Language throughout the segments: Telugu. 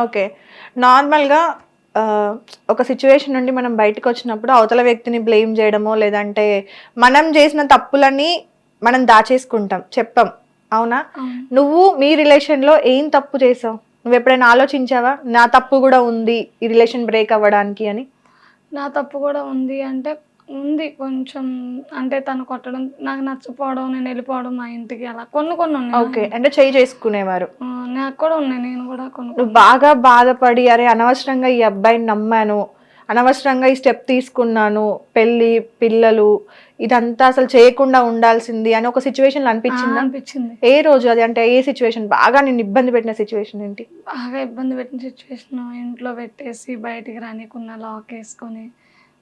ఓకే. నార్మల్‌గా ఒక సిట్యుయేషన్ నుండి మనం బయటకి వచ్చినప్పుడు అవతల వ్యక్తిని బ్లేమ్ చేయడమో, లేదంటే మనం చేసిన తప్పులని మనం దాచేసుకుంటాం. చెప్పం. అవునా? అవును. నువ్వు మీ రిలేషన్‌లో ఏం తప్పు చేసావు? నువ్వెప్పుడైనా ఆలోచించావా? నా తప్పు గూడా ఉంది ఈ రిలేషన్ బ్రేక్ అవ్వడానికి అని? నా తప్పు కూడా ఉంది అంటే, ఉంది కొంచెం. అంటే తను కొట్టడం, నాకు నచ్చకపోవడం, నేనెళ్ళిపోవడం మా ఇంటికి అలా కొన్ని కొన్ని ఓకే. ఉన్నాయి. అంటే చెయ్యి చేసుకునేవారు. నాకు కూడా ఉన్నాయి. నేను కూడా కొన్ని నువ్వు కొన్ని బాగా బాధపడి, అరే అనవసరంగా ఈ అబ్బాయిని నమ్మాను, అనవసరంగా ఈ స్టెప్ తీసుకున్నాను, పెళ్లి, పిల్లలు ఇదంతా అసలు చేయకుండా ఉండాల్సింది అని ఒక సిచ్యువేషన్‌లో అనిపించిందా? అనిపించింది. ఏ రోజు అది? అంటే ఏ సిచ్యువేషన్? బాగా నిన్ను ఇబ్బంది పెట్టిన సిచ్యువేషన్ ఏంటి? బాగా ఇబ్బంది పెట్టిన సిచ్యువేషన్. ఇంట్లో పెట్టేసి బయటికి రానీయకుండా లాక్ వేసుకొని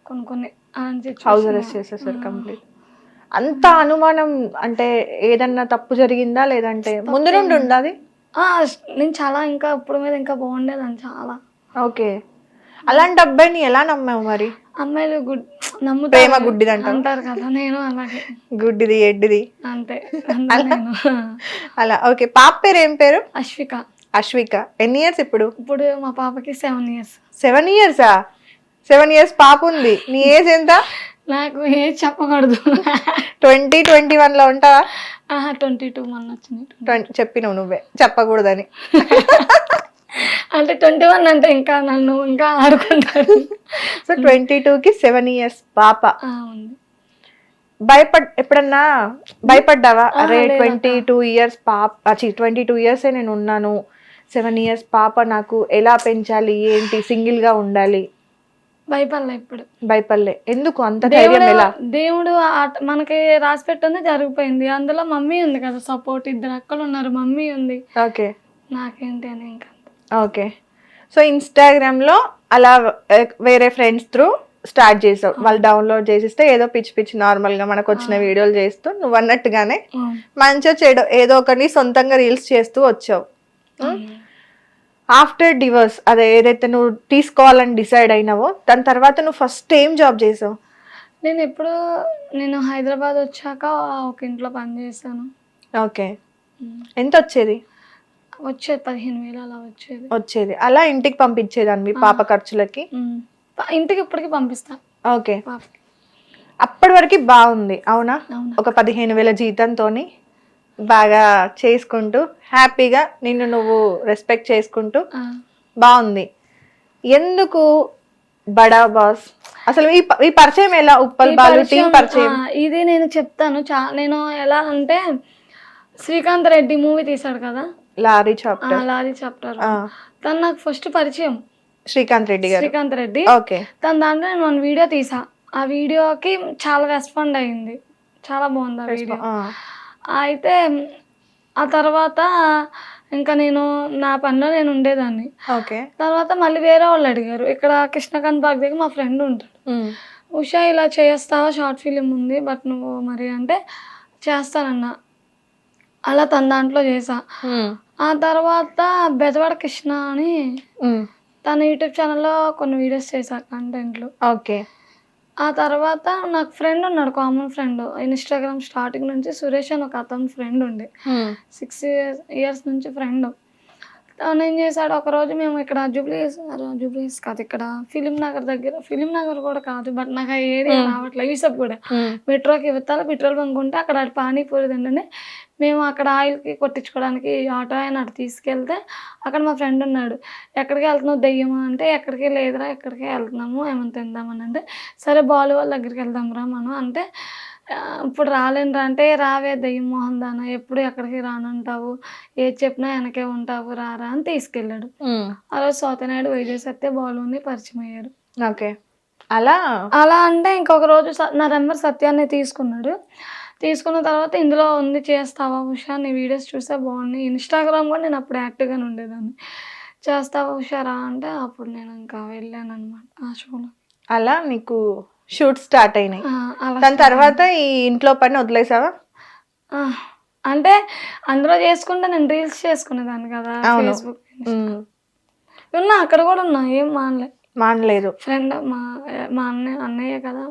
కొన్ని కొన్ని అలాంటి హౌస్ సిచ్యువేషన్. అరెస్ట్ చేసేసారు కంప్లీట్. అంత అనుమానం అంటే ఏదన్నా తప్పు జరిగిందా? లేదంటే ముందు నుండి ఉందా అది? నేను చాలా ఇంకా ఇప్పుడు మీద ఇంకా బాగుండేదాన్ని చాలా. ఓకే. అలాంటి అబ్బాయిని ఎలా నమ్మావు మరి? అమ్మాయిలు నమ్ముతారు ప్రేమ గుడ్డిదంటావా? అంటారు కదా, నేను అలాగే గుడ్డిది, ఎడ్డిది. అంతే అందులో నేను. అలా. ఓకే. పాప పేరు ఏం పేరు? అశ్విక. అశ్విక. ఎన్ని ఇయర్స్ ఇప్పుడు? ఇప్పుడు మా పాపకి 7 years. 7 ఇయర్సా? 7 ఇయర్స్ పాప ఉంది. నీ ఏజ్ ఎంత? నాకు ఏది చెప్పకూడదు. 20, 21లో ఉంటావా? 22 మొన్న వచ్చింది. చెప్పినవు నువ్వే చెప్పకూడదని. అంటే 21 అంటే ఇంకా నన్ను ఇంకా ఆడుకుంటారు. సో 22కి 7 ఇయర్స్ పాప. ఉంది. ఎప్పుడన్నా భయపడ్డావా? అరే లేదక్క. 22 ఇయర్స్ పాప 22 ఇయర్సే నేను ఉన్నాను, 7 ఇయర్స్ పాప, నాకు ఎలా పెంచాలి, ఏంటి, సింగిల్ గా ఉండాలి? భయపడలే ఇప్పుడు. భయపడలే. ఎందుకు అంత ధైర్యం ఎలా? దేవుడు మనకి రాసి పెట్టింది జరిగిపోయింది. అందులో మమ్మీ ఉంది కదా సపోర్ట్, 2 అక్కలు ఉన్నారు, మమ్మీ ఉంది. ఓకే. నాకేంటి అని ఇంకా. ఓకే. సో ఇన్స్టాగ్రామ్ లో అలా వేరే ఫ్రెండ్స్ త్రూ స్టార్ట్ చేసావు. వాళ్ళు డౌన్లోడ్ చేసిస్తే ఏదో పిచ్చి పిచ్చి నార్మల్ గా మనకు వచ్చిన వీడియోలు చేస్తూ నువ్వు అన్నట్టుగానే మంచిగా చెడు ఏదో ఒకటి సొంతంగా రీల్స్ చేస్తూ వచ్చావు. ఆఫ్టర్ డివోర్స్, అదే ఏదైతే నువ్వు తీసుకోవాలని డిసైడ్ అయినావో దాని తర్వాత నువ్వు ఫస్ట్ ఏం జాబ్ చేసావు? నేను హైదరాబాద్ వచ్చాక ఒక ఇంట్లో పని చేశాను. ఓకే. ఎంత వచ్చేది? వచ్చేది 15,000 అలా వచ్చేది. అలా ఇంటికి పంపించేదాన్ని మీ పాప ఖర్చులకి? ఇంటికి ఇప్పటికి పంపిస్తా ఓకే. పాపకి. అప్పటి వరకు బాగుంది. అవునా? అవును. ఒక 15,000 జీతంతోని బాగా చేసుకుంటూ హ్యాపీగా నిన్ను నువ్వు రెస్పెక్ట్ చేసుకుంటూ బాగుంది. ఎందుకు బడా బాస్? అసలు ఈ పరిచయం ఎలా? ఉప్పల్ బాలు టీం పరిచయం ఇది నేను చెప్తాను. నేను ఎలా అంటే, శ్రీకాంత్ రెడ్డి మూవీ తీసాడు కదా, లారీ చాప్టర్. లారీ చాప్టర్, తను నాకు ఫస్ట్ పరిచయం. శ్రీకాంత్ రెడ్డి. ఓకే. తన దాంట్లో నేను 1 వీడియో తీసా. ఆ వీడియోకి చాలా రెస్పాండ్ అయింది, చాలా బాగుంది ఆ వీడియో. అయితే ఆ తర్వాత ఇంకా నేను నా పనిలో నేను ఉండేదాన్ని. ఓకే. తర్వాత మళ్ళీ వేరే వాళ్ళు అడిగారు. ఇక్కడ కృష్ణకాంత్ బాగ్ దగ్గర మా ఫ్రెండ్ ఉంటాడు. ఉషా ఇలా చేస్తావా, షార్ట్ ఫిలిం ఉంది బట్ నువ్వు మరి అంటే చేస్తానన్నా. అలా తన దాంట్లో చేసా. ఆ తర్వాత బెజవాడ కృష్ణ అని తన యూట్యూబ్ ఛానల్లో కొన్ని వీడియోస్ చేశా, కంటెంట్లు. ఓకే. ఆ తర్వాత నాకు ఫ్రెండ్ ఉన్నాడు, కామన్ ఫ్రెండ్. ఇన్స్టాగ్రామ్ స్టార్టింగ్ నుంచి సురేష్ అని ఒక అతను ఫ్రెండ్ ఉండే, 6 years నుంచి ఫ్రెండ్. తను ఏం చేశాడు, ఒకరోజు మేము ఇక్కడ జూబ్లీస్ కాదు, ఇక్కడ ఫిలిం నగర్ దగ్గర, ఫిలిం నగర్ కూడా కాదు బట్ నాకు ఆ ఏరియా రావట్లేదు, యూసఫ్ కూడా మెట్రోకి ఇవ్వాలి, పెట్రోల్ బంక్ ఉంటే అక్కడ పానీపూరి తింటే మేము అక్కడ ఆయిల్కి కొట్టించుకోవడానికి ఆటో ఆయన అటు తీసుకెళ్తే అక్కడ మా ఫ్రెండ్ ఉన్నాడు. ఎక్కడికి వెళ్తున్నావు దెయ్యమా అంటే, ఎక్కడికి లేదురా ఎక్కడికి వెళ్తున్నాము ఏమైనా తిందామని అంటే, సరే బాలు వాళ్ళ దగ్గరికి వెళ్దాంరా మనం అంటే, ఇప్పుడు రాలేనురా అంటే, రావే దెయ్యం మోహన్ దానా, ఎప్పుడు ఎక్కడికి రానంటావు, ఏది చెప్పినా వెనకే ఉంటావు, రారా అని తీసుకెళ్ళాడు. ఆ రోజు సోతనాయుడు వైజాగ్ సత్య బాలుని పరిచయం అయ్యారు. ఓకే. అలా అంటే ఇంకొక రోజు నా నెంబర్ సత్యాన్ని తీసుకున్నాడు. తీసుకున్న తర్వాత, ఇందులో ఉంది చేస్తావా ఉషా, నీ వీడియోస్ చూస్తే బాగున్నాయి, ఇన్స్టాగ్రామ్ కూడా నేను అప్పుడు యాక్టివ్గానే ఉండేదాన్ని, చేస్తావా ఉషారా అంటే అప్పుడు నేను ఇంకా వెళ్ళాను అనమాట ఆ షోలో. అలా నీకు షూట్ స్టార్ట్ అయినాయి. దాని తర్వాత ఈ ఇంట్లో పని వదిలేసావా? అంటే అందులో చేసుకుంటే నేను రీల్స్ చేసుకునేదాన్ని కదా, ఫేస్బుక్ ఉన్నా, అక్కడ కూడా ఉన్నా, ఏం మానలేదు. ఫ్రెండ్ మా అన్నయ్య కదా.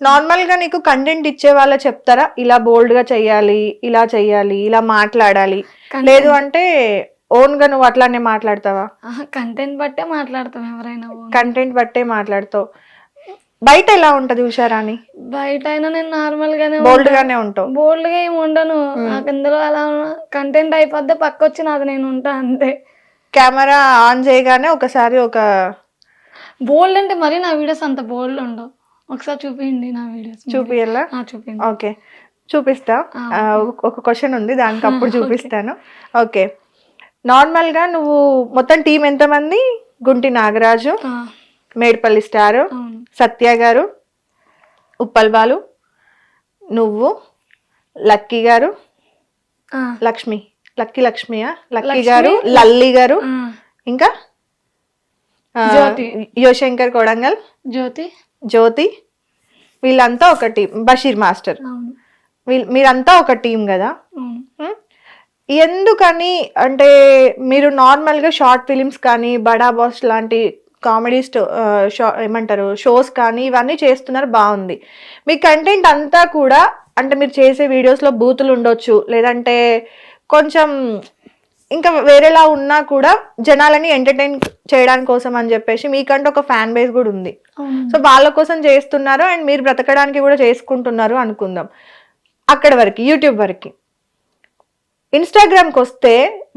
నార్మల్ గా నీకు కంటెంట్ ఇచ్చే వాళ్ళు చెప్తారా ఇలా బోల్డ్ గా చెయ్యాలి, ఇలా చెయ్యాలి, ఇలా మాట్లాడాలి, లేదు అంటే ఓన్ గా నువ్వు అట్లానే మాట్లాడతావా? కంటెంట్ బట్టే మాట్లాడతాం ఎవరైనా. కంటెంట్ బట్టే మాట్లాడతావు. బయట ఎలా ఉంటది ఉషారాణి? బయట అయినా నేను నార్మల్ గానే బోల్డ్ గానే ఉంటావు. బోల్డ్ గా ఏమి ఉండను. నాకు ఇందులో అలా కంటెంట్ అయిపోద్ది పక్క వచ్చి నాది నేను ఉంటా అంతే. కెమెరా ఆన్ చేయగానే ఒకసారి ఒక బోల్డ్ అంటే మరి నా వీడియోస్ అంత బోల్డ్ ఉండవు. ఒకసారి చూపించండి నా వీడియోస్. చూపియల్లా? చూపించండి. ఓకే చూపిస్తా. ఒక క్వశ్చన్ ఉంది దానికి అప్పుడు చూపిస్తాను. ఓకే నార్మల్ గా నువ్వు మొత్తం టీం ఎంతమంది? గుంటి నాగరాజు, మేడ్పల్లి స్టార్, సత్య గారు, ఉప్పల్ బాలు, నువ్వు, లక్కీ గారు, లక్ష్మి లక్ష్మియా లక్కీ గారు, లల్లి గారు, ఇంకా యువశంకర్ కొడంగల్, జ్యోతి వీళ్ళంతా ఒక టీం. బషీర్ మాస్టర్ మీరంతా ఒక టీం కదా. ఎందుకని అంటే మీరు నార్మల్గా షార్ట్ ఫిలిమ్స్ కానీ బడా బాస్ లాంటి కామెడీ ఏమంటారు షోస్ కానీ ఇవన్నీ చేస్తున్నారు, బాగుంది. మీ కంటెంట్ అంతా కూడా అంటే మీరు చేసే వీడియోస్లో బూతులు ఉండొచ్చు, లేదంటే కొంచెం ఇంకా వేరేలా ఉన్నా కూడా జనాలని ఎంటర్టైన్ చేయడానికి కోసం అని చెప్పేసి మీకంటే ఒక ఫ్యాన్ బేస్ కూడా ఉంది. సో వాళ్ళ కోసం చేస్తున్నారు అండ్ మీరు బ్రతకడానికి కూడా చేసుకుంటున్నారు అనుకుందాం. అక్కడ వరకు యూట్యూబ్ వరకు. ఇన్స్టాగ్రామ్కి వస్తే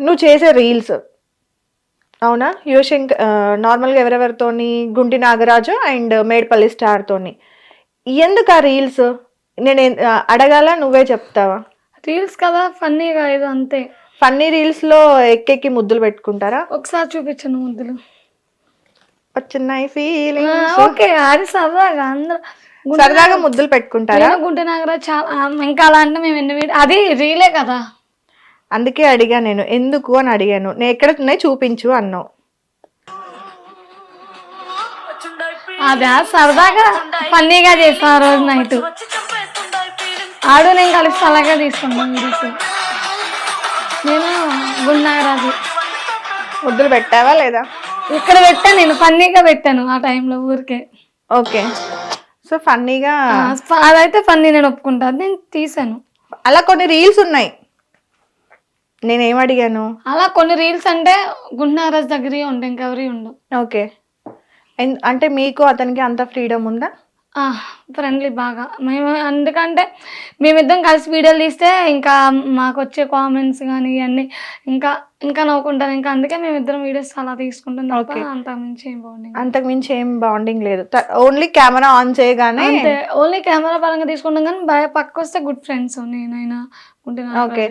నువ్వు చేసే రీల్స్ అవునా యువశంకర్ నార్మల్గా ఎవరెవరితోని గుంటి నాగరాజు అండ్ మేడ్పల్లి స్టార్తోని ఎందుకు ఆ రీల్స్? నేను అడగాల, నువ్వే చెప్తావా? రీల్స్ కదా ఫన్నీగా ఇది అంతే. ఫన్నీ రీల్స్ లో ఎక్కెక్కి ముద్దులు పెట్టుకుంటారా? ఒకసారి చూపించను ముద్దులు. చిన్న ఫీలింగ్స్. ఓకే అది సరదాగా అందరూ సరదాగా ముద్దులు పెట్టుకుంటారా? గుంటి నాగరాజు చాలా ఇంకా అలా అంటే మేము ఎన్ని అది రీలే కదా. అందుకే అడిగా నేను ఎందుకు అని అడిగాను. నేను ఎక్కడ ఉన్నాయి చూపించు అన్నావు. అదే సరదాగా ఫన్నీగా చేస్తాను ఆ రోజు నైట్. ఆడు నేను కలిసి అలాగే తీసుకుంటాను వీడియోస్. నేను గుంటి నాగరాజు ముద్దులు పెట్టావా లేదా? ఇక్కడ పెట్టాను, నేను ఫన్నీగా పెట్టాను ఆ టైంలో ఊరికే. ఓకే సో ఫన్నీగా అదైతే ఫన్నీ నేను ఒప్పుకుంటాను, నేను తీసాను. అలా కొన్ని రీల్స్ ఉన్నాయి. నేనేం అడిగాను? అలా కొన్ని రీల్స్ అంటే గుంటి నాగరాజు దగ్గర ఉంటాయి, ఇంకెవరి ఉండవు. ఓకే అంటే మీకు అతనికి అంత ఫ్రీడమ్ ఉందా? ఫ్రెండ్లీ బాగా మేము. ఎందుకంటే మేమిద్దరం కలిసి వీడియోలు తీస్తే ఇంకా మాకు వచ్చే కామెంట్స్ కానీ ఇవన్నీ ఇంకా ఇంకా నవ్వుకుంటాను. ఇంకా అందుకే మేమిద్దరం వీడియోస్ అలా తీసుకుంటాం తప్ప అంతకు మించి ఏం బాండింగ్ లేదు. ఓన్లీ కెమెరా ఆన్ చేయగానే అంతే, ఓన్లీ కెమెరా పరంగా తీసుకుంటాం కానీ పక్క వస్తే గుడ్ ఫ్రెండ్స్ నేనైనా. ఓకే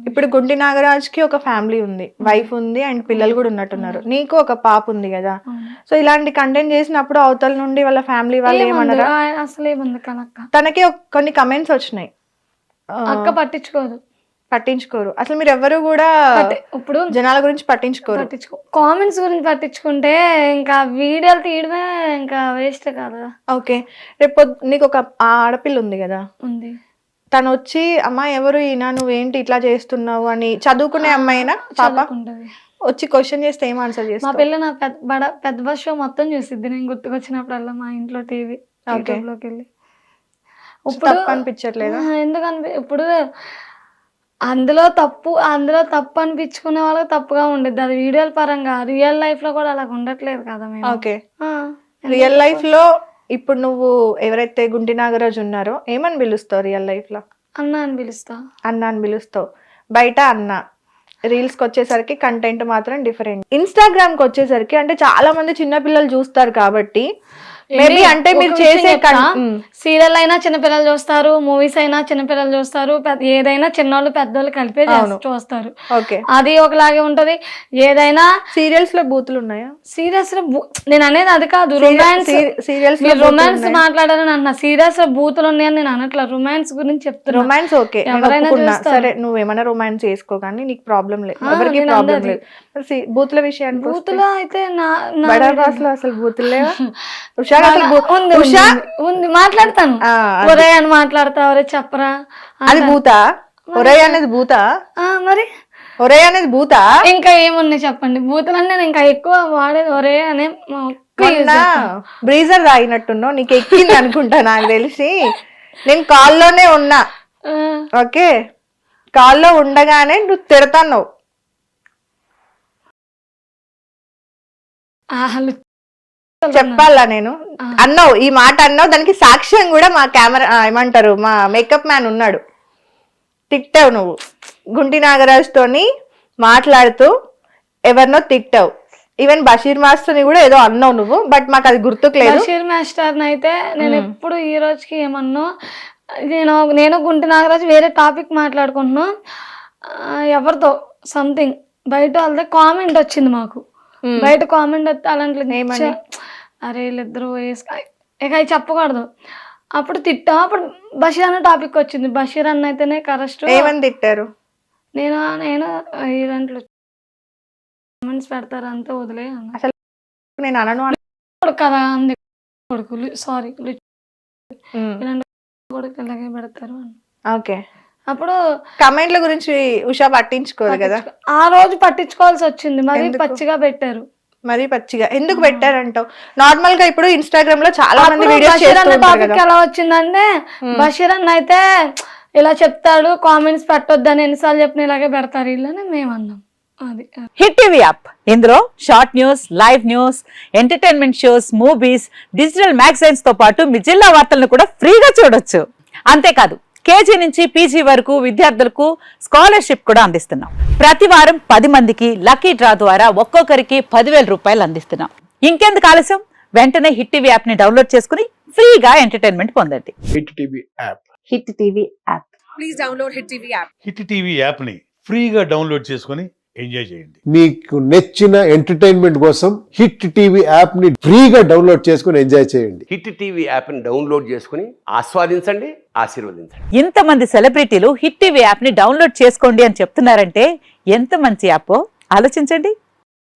ఇప్పుడు గుంటి నాగరాజ్కి ఒక ఫ్యామిలీ ఉంది, వైఫ్ ఉంది అండ్ పిల్లలు కూడా ఉన్నట్టున్నారు. నీకు ఒక పాప ఉంది కదా. సో ఇలాంటి కంటెంట్ చేసినప్పుడు అవతల నుండి వాళ్ళ ఫ్యామిలీ వాళ్ళు ఏమన్నారా? అసలు ఏముంది కనక్క. తనకి కొన్ని కమెంట్స్ వచ్చినాయి. అక్క పట్టించుకోరు అసలు. మీరు ఎవరు కూడా ఇప్పుడు జనాల గురించి పట్టించుకోరు. కామెంట్స్ గురించి పట్టించుకుంటే ఇంకా వీడియోలు తీయడమే ఇంకా వేస్ట్ కదా. ఓకే రేపు నీకు ఒక ఆడపిల్ల ఉంది కదా. ఉంది. తను వచ్చి అమ్మా ఎవరు ఈయన, నువ్వేంటి ఇట్లా చేస్తున్నావు అని చదువుకునే అమ్మాయినా పాప వచ్చి క్వశ్చన్ చేస్తే ఏం ఆన్సర్ చేస్తా? మా పిల్ల నా పెద్ద బస్ షో మొత్తం చూసిద్ది. నేను గుర్తుకొచ్చినప్పుడల్లా మా ఇంట్లో టీవీ లోకి వెళ్ళి. ఇప్పుడు అనిపించట్లేదా? ఎందుకని ఇప్పుడు అందులో తప్పు అనిపించుకునే వాళ్ళకి తప్పుగా ఉండేది. అది వీడియోల పరంగా. రియల్ లైఫ్ లో కూడా అలా ఉండట్లేదు కదా మేము. ఓకే రియల్ లైఫ్ లో ఇప్పుడు నువ్వు ఎవరైతే గుంటి నాగరాజు ఉన్నారో ఏమని పిలుస్తావు? రియల్ లైఫ్ లో అన్న అని పిలుస్తావు. బయట అన్న. రీల్స్ కి వచ్చేసరికి కంటెంట్ మాత్రం డిఫరెంట్. ఇన్స్టాగ్రామ్ కి వచ్చేసరికి అంటే చాలా మంది చిన్నపిల్లలు చూస్తారు కాబట్టి మేబీ అంటే మీరు చేసే సీరియల్ అయినా చిన్నపిల్లలు చూస్తారు, మూవీస్ అయినా చిన్నపిల్లలు చూస్తారు, ఏదైనా చిన్నోళ్ళు పెద్దోళ్ళు కలిపే చూస్తారు. అది ఒకలాగే ఉంటది. ఏదైనా సీరియల్స్ లో బూతులు ఉన్నాయా? సీరియల్స్ లో నేను అనేది అది కాదు. రొమాన్స్ మాట్లాడాలని అంటున్నా. సీరియల్స్ లో బూతులు ఉన్నాయని నేను అనట్లా, రొమాన్స్ గురించి చెప్తున్నా. రొమాన్స్ ఓకే ఎవరైనా సరే, నువ్వేమైనా రొమాన్స్ చేసుకో కానీ నీకు ప్రాబ్లం లేదు, ఎవరికి ప్రాబ్లం లేదు. బూతుల విషయాన్ని బూతులు అయితే అసలు బూతులు లేవా? ఉంది మాట్లాడతాను. ఒరే అని మాట్లాడతా. ఒరే చెప్పరా, అది భూతా? ఒరే అనేది భూతా? మరి ఒరే అనేది భూతా? ఇంకా ఏమున్నాయి చెప్పండి బూతులన్నీ. నేను ఇంకా ఎక్కువ వాడేది ఒరే అనే. బ్రీజర్ తాగినట్టున్నావు, నీకు ఎక్కింది అనుకుంటా నాకు తెలిసి. నేను కాల్లోనే ఉన్నా. ఓకే కాల్లో ఉండగానే నువ్వు తిడతావు. వాళ్ళు చెప్పాలా నేను అన్నావు, ఈ మాట అన్నావు, దానికి సాక్ష్యం కూడా మా కెమెరా ఏమంటారు మా మేకప్ మ్యాన్ ఉన్నాడు. తిట్టావు నువ్వు గుంటి నాగరాజ్ తోని మాట్లాడుతూ ఎవరినో తిట్టావు. ఈవెన్ బషీర్ మాస్టర్ ని కూడా ఏదో అన్నావు నువ్వు, బట్ మాకు అది గుర్తుకు లేదు. బషీర్ మాస్టర్ అయితే నేను ఎప్పుడు ఈ రోజుకి ఏమన్నా, నేను గుంటి నాగరాజు వేరే టాపిక్ మాట్లాడుకుంటున్నా, ఎవరితో సంథింగ్ బయట వాళ్ళదే కామెంట్ వచ్చింది మాకు. బయట కామెంట్ వస్తే అలాంటి అరే వీళ్ళిద్దరు ఇక అవి చెప్పకూడదు. అప్పుడు తిట్టాం. అప్పుడు బషీర్ అన్న టాపిక్ వచ్చింది. బషీర్ అన్న అయితేనే కరెస్ట్. ఏమని తిట్టారు? నేను ఇలాంటి కామెంట్స్ పెడతారు అంతే, వదిలే అసలు నేను అనను కదా అంది కొడుకులు, సారీ ఇలాంటి కొడుకు ఇలాగే పెడతారు అని. ఓకే, అప్పుడు కమెంట్ల గురించి ఉషా పట్టించుకోదు కదా. ఆ రోజు పట్టించుకోవాల్సి వచ్చింది. మరి పచ్చిగా పెట్టారు. మరీ పచ్చిగా ఎందుకు పెట్టారంటావు? నార్మల్ గా ఇప్పుడు ఇన్స్టాగ్రామ్ లో చాలా మంది వీడియోస్ టాపిక్ ఎలా వచ్చిందంటే, బషీర్ అన్న అయితే ఇలా చెప్తాడు, కామెంట్స్ పెట్టొద్దని ఎన్నిసార్లు చెప్పిన ఇలాగే పెడతారు వీళ్ళని మేము అన్నాం. అది హిట్ టీవీ యాప్, ఇందులో short news, live news, entertainment shows, movies, digital magazines తో పాటు మీ జిల్లా వార్తలను కూడా ఫ్రీగా చూడొచ్చు. అంతేకాదు కేజీ నుంచి పీజీ వరకు విద్యార్థులకు స్కాలర్షిప్ కూడా అందిస్తున్నాం. ప్రతి వారం 10 మందికి లక్కీ డ్రా ద్వారా ఒక్కొక్కరికి 10,000 రూపాయలు అందిస్తున్నాం. ఇంకెందుకు ఆలస్యం, వెంటనే హిట్ టీవీ యాప్ ని డౌన్లోడ్ చేసుకుని ఫ్రీగా ఎంటర్టైన్మెంట్ పొందండి. Hit TV app. Hit TV app. Please download hit TV app. Hit TV యాప్ని ఫ్రీగా డౌన్లోడ్ చేసుకొని ఎంజాయ్ చేయండి. మీకు నచ్చిన ఎంటర్టైన్మెంట్ కోసం హిట్ టీవీ యాప్ ని ఫ్రీగా డౌన్లోడ్ చేసుకుని ఎంజాయ్ చేయండి. హిట్ టీవీ యాప్ని డౌన్లోడ్ చేసుకుని ఆస్వాదించండి, ఆశీర్వదించండి. ఇంతమంది సెలబ్రిటీలు హిట్ టీవీ యాప్ ని డౌన్లోడ్ చేసుకోండి అని చెప్తున్నారంటే ఎంత మంచి యాప్ ఆలోచించండి.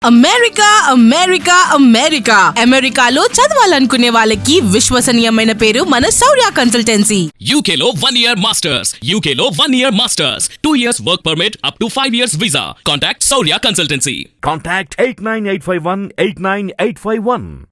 అమెరికా అమెరికా అమెరికా అమెరికాలో చదవాలనుకునే వాళ్ళకి విశ్వసనీయమైన పేరు మన శౌర్య కన్సల్టెన్సీ. UK లో 1 year masters. UK లో 1 year masters. 2 years work permit up to 5 years visa. Contact Saurya Consultancy. Contact 89851 89851.